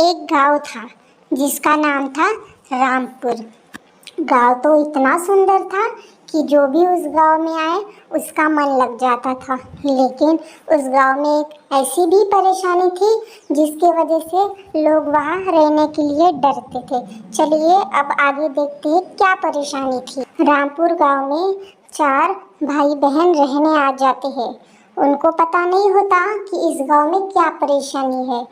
एक गांव था जिसका नाम था रामपुर। गांव तो इतना सुंदर था कि जो भी उस गांव में आए उसका मन लग जाता था। लेकिन उस गांव में एक ऐसी भी परेशानी थी जिसकी वजह से लोग वहां रहने के लिए डरते थे। चलिए अब आगे देखते हैं क्या परेशानी थी। रामपुर गांव में 4 भाई बहन रहने आ जाते हैं। उनको पता नहीं होता कि इस गांव में क्या परेशानी है।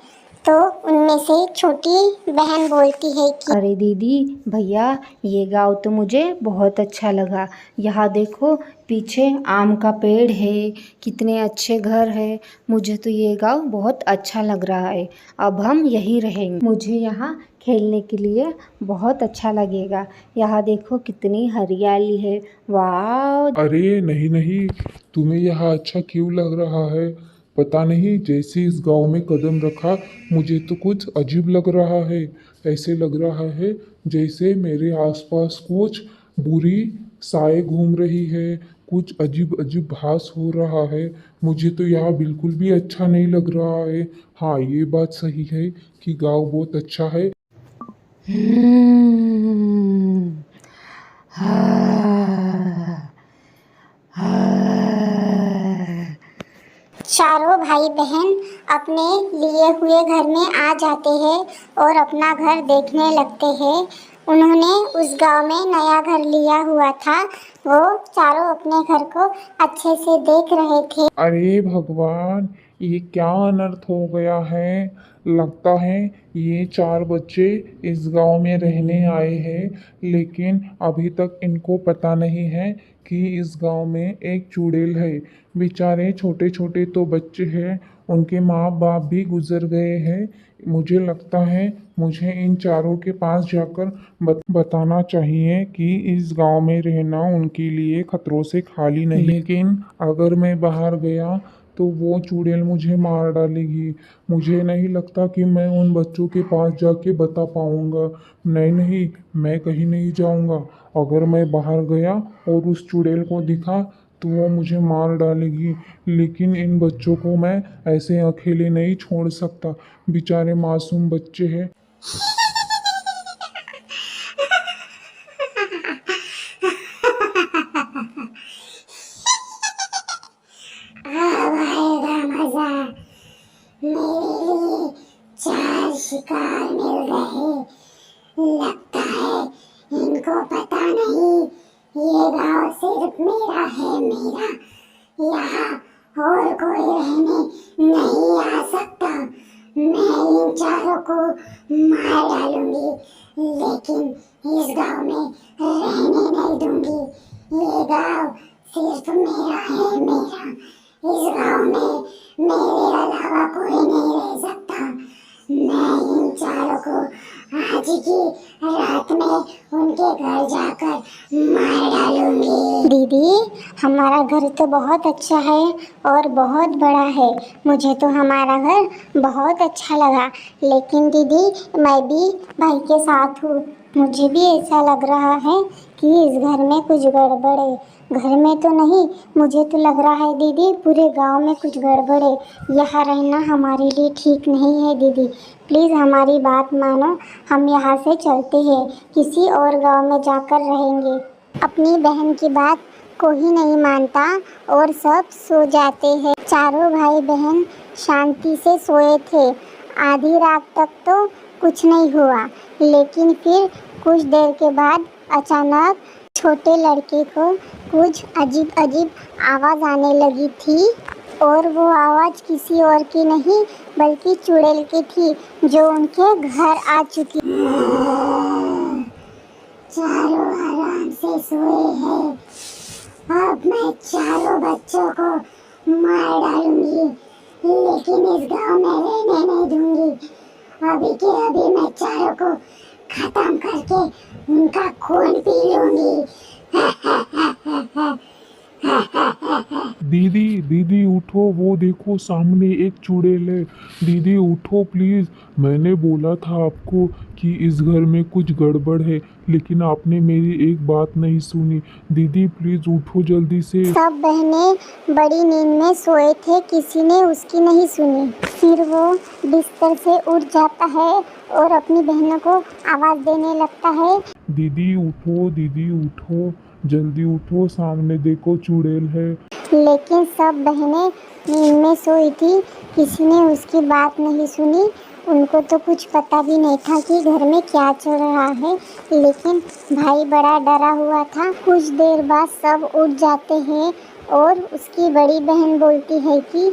तो उनमें से छोटी बहन बोलती है कि अरे दीदी भैया, ये गांव तो मुझे बहुत अच्छा लगा। यहाँ देखो पीछे आम का पेड़ है, कितने अच्छे घर है। मुझे तो ये गांव बहुत अच्छा लग रहा है। अब हम यहीं रहेंगे। मुझे यहाँ खेलने के लिए बहुत अच्छा लगेगा। यहाँ देखो कितनी हरियाली है। वाह! अरे नहीं नहीं, तुम्हें यहाँ अच्छा क्यों लग रहा है? पता नहीं, जैसे इस गांव में कदम रखा मुझे तो कुछ अजीब लग रहा है। ऐसे लग रहा है जैसे मेरे आसपास कुछ बुरी साए घूम रही है, कुछ अजीब अजीब भास हो रहा है। मुझे तो यहाँ बिल्कुल भी अच्छा नहीं लग रहा है। हाँ, ये बात सही है कि गांव बहुत अच्छा है। चारों भाई बहन अपने लिए हुए घर में आ जाते हैं और अपना घर देखने लगते हैं। उन्होंने उस गांव में नया घर लिया हुआ था। वो चारों अपने घर को अच्छे से देख रहे थे। अरे भगवान, ये क्या अनर्थ हो गया है? लगता है ये 4 बच्चे इस गांव में रहने आए हैं, लेकिन अभी तक इनको पता नहीं है कि इस गांव में एक चुड़ैल है। बेचारे छोटे छोटे तो बच्चे हैं, उनके माँ बाप भी गुजर गए हैं। मुझे लगता है मुझे इन चारों के पास जाकर बताना चाहिए कि इस गांव में रहना उनके लिए खतरों से खाली नहीं। लेकिन अगर मैं बाहर गया तो वो चुड़ैल मुझे मार डालेगी। मुझे नहीं लगता कि मैं उन बच्चों के पास जाके बता पाऊंगा। नहीं नहीं, मैं कहीं नहीं जाऊंगा। अगर मैं बाहर गया और उस चुड़ैल को दिखा तो वो मुझे मार डालेगी। लेकिन इन बच्चों को मैं ऐसे अकेले नहीं छोड़ सकता। बेचारे मासूम बच्चे हैं। अब आएगा मजा। मेरे लिए 4 शिकार मिल गए। लगता है इनको पता नहीं ये गांव सिर्फ मेरा है, मेरा। यहाँ और कोई रहने नहीं आ सकता। मैं इन चारों को मार डालूंगी, लेकिन इस गांव में रहने नहीं दूंगी। ये गांव सिर्फ मेरा है, मेरा। इस गांव में मेरे अलावा कोई नहीं रह सकता। मैं इन चारों को आज की रात में उनके घर जाकर मार डालूंगी। दीदी, हमारा घर तो बहुत अच्छा है और बहुत बड़ा है। मुझे तो हमारा घर बहुत अच्छा लगा। लेकिन दीदी, मैं भी भाई के साथ हूँ। मुझे भी ऐसा लग रहा है कि इस घर में कुछ गड़बड़ है। घर में तो नहीं, मुझे तो लग रहा है दीदी पूरे गांव में कुछ गड़बड़ है। यहाँ रहना हमारे लिए ठीक नहीं है दीदी। प्लीज़ हमारी बात मानो, हम यहाँ से चलते हैं, किसी और गांव में जाकर रहेंगे। अपनी बहन की बात कोई नहीं मानता और सब सो जाते हैं। चारों भाई बहन शांति से सोए थे। आधी रात तक तो कुछ नहीं हुआ, लेकिन फिर कुछ देर के बाद अचानक छोटे लड़के को कुछ अजीब अजीब आवाज़ आने लगी थी। और वो आवाज़ किसी और की नहीं बल्कि चुड़ैल की थी, जो उनके घर आ चुकी। चारों आराम से सोए हैं। अब मैं चारों बच्चों को मार डालूंगी, लेकिन इस गांव में रहने नहीं दूंगी। अभी के अभी मैं चारों को खत्म करके उनका खून पी लूंगी। दीदी दीदी उठो, वो देखो सामने एक चुड़ैल है। दीदी उठो प्लीज। मैंने बोला था आपको कि इस घर में कुछ गड़बड़ है, लेकिन आपने मेरी एक बात नहीं सुनी। दीदी प्लीज उठो जल्दी से। सब बहनें बड़ी नींद में सोए थे, किसी ने उसकी नहीं सुनी। फिर वो बिस्तर से उठ जाता है और अपनी बहनों को आवाज़ देने लगता है। दीदी उठो, जल्दी उठो, सामने देखो चुड़ैल है। लेकिन सब बहनें नींद में सोई थी, किसी ने उसकी बात नहीं सुनी। उनको तो कुछ पता भी नहीं था कि घर में क्या चल रहा है, लेकिन भाई बड़ा डरा हुआ था। कुछ देर बाद सब उठ जाते हैं और उसकी बड़ी बहन बोलती है कि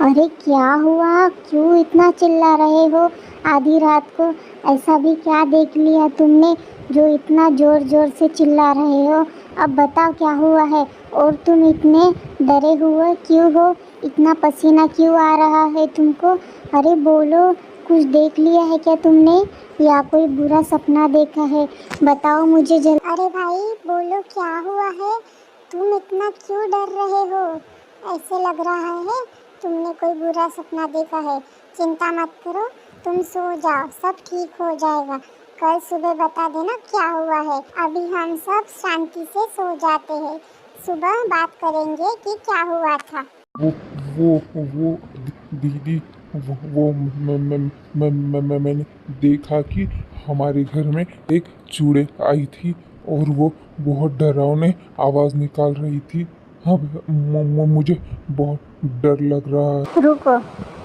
अरे क्या हुआ, क्यों इतना चिल्ला रहे हो आधी रात को? ऐसा भी क्या देख लिया तुमने जो इतना ज़ोर ज़ोर से चिल्ला रहे हो? अब बताओ क्या हुआ है, और तुम इतने डरे हुए क्यों हो? इतना पसीना क्यों आ रहा है तुमको? अरे बोलो, कुछ देख लिया है क्या तुमने, या कोई बुरा सपना देखा है? बताओ मुझे जल्दी। अरे भाई बोलो, क्या हुआ है? तुम इतना क्यों डर रहे हो? ऐसे लग रहा है तुमने कोई बुरा सपना देखा है। चिंता मत करो, तुम सो जाओ, सब ठीक हो जाएगा। कल सुबह बता देना क्या हुआ है। अभी हम सब शांति से सो जाते हैं, सुबह बात करेंगे कि क्या हुआ था। वो दीदी, वो मैंने देखा कि हमारे घर में एक चूड़ैल आई थी और वो बहुत डरावने आवाज़ निकाल रही थी। अब मुझे बहुत डर लग रहा है। रुको,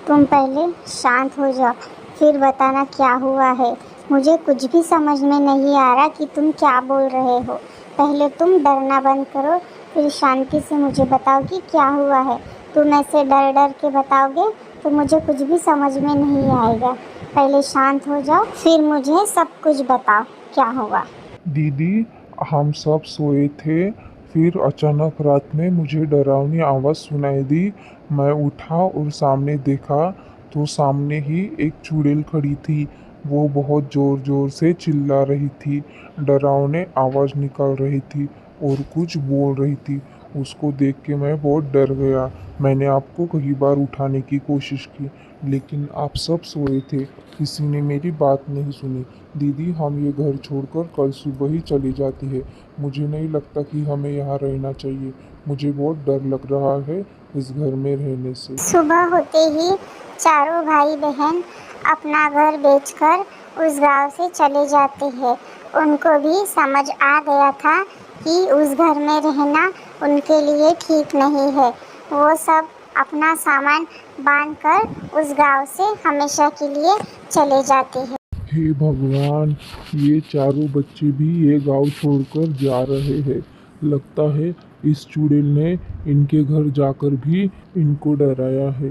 तुम पहले शांत हो जाओ, फिर बताना क्या हुआ है। मुझे कुछ भी समझ में नहीं आ रहा कि तुम क्या बोल रहे हो। पहले तुम डरना बंद करो, फिर शांति से मुझे बताओ कि क्या हुआ है। तुम ऐसे डर डर के बताओगे तो मुझे कुछ भी समझ में नहीं आएगा। पहले शांत हो जाओ, फिर मुझे सब कुछ बताओ क्या हुआ। दीदी, हम सब सोए थे, फिर अचानक रात में मुझे डरावनी आवाज़ सुनाई दी। मैं उठा और सामने देखा तो सामने ही एक चुड़ैल खड़ी थी। वो बहुत ज़ोर ज़ोर से चिल्ला रही थी, डरावने आवाज़ निकाल रही थी और कुछ बोल रही थी। उसको देख के मैं बहुत डर गया। मैंने आपको कई बार उठाने की कोशिश की, लेकिन आप सब सोए थे, किसी ने मेरी बात नहीं सुनी। दीदी, हम ये घर छोड़कर कल सुबह ही चली जाती है। मुझे नहीं लगता कि हमें यहाँ रहना चाहिए। मुझे बहुत डर लग रहा है इस घर में रहने से। सुबह होते ही चारों भाई बहन अपना घर बेचकर उस गांव से चले जाते हैं। उनको भी समझ आ गया था कि उस घर में रहना उनके लिए ठीक नहीं है। वो सब अपना सामान बांधकर उस गांव से हमेशा के लिए चले जाते हैं। हे भगवान, ये चारों बच्चे भी ये गांव छोड़कर जा रहे हैं। लगता है इस चुड़ैल ने इनके घर जाकर भी इनको डराया है।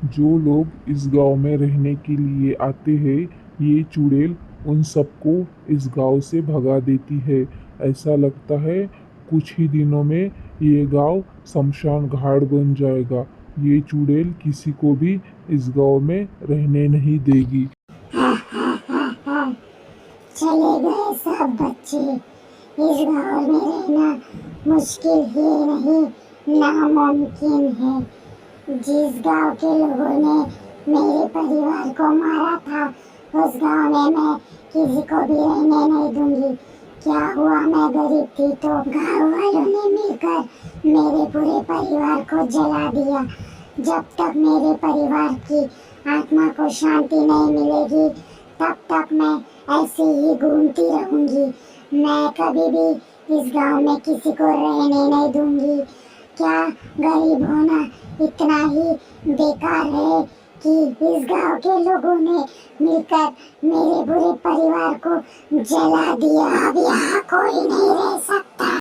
जो लोग इस गांव में रहने के लिए आते हैं, ये चुड़ैल उन सबको इस गांव से भगा देती है। ऐसा लगता है कुछ ही दिनों में ये गांव शमशान घाट बन जाएगा। ये चुड़ैल किसी को भी इस गांव में रहने नहीं देगी। चले गए सब बच्चे। इस गांव में रहना मुश्किल ही नहीं, नामुमकिन है। जिस गांव के लोगों ने मेरे परिवार को मारा था, उस गांव में मैं किसी को भी रहने नहीं दूंगी। क्या हुआ, मैं गरीब थी तो गांव वालों ने मिलकर मेरे पूरे परिवार को जला दिया। जब तक मेरे परिवार की आत्मा को शांति नहीं मिलेगी, तब तक मैं ऐसे ही घूमती रहूंगी। मैं कभी भी इस गांव में किसी को रहने नहीं दूंगी। क्या गरीब होना इतना ही बेकार है कि इस गांव के लोगों ने मिलकर मेरे पूरे परिवार को जला दिया? अब यहाँ कोई नहीं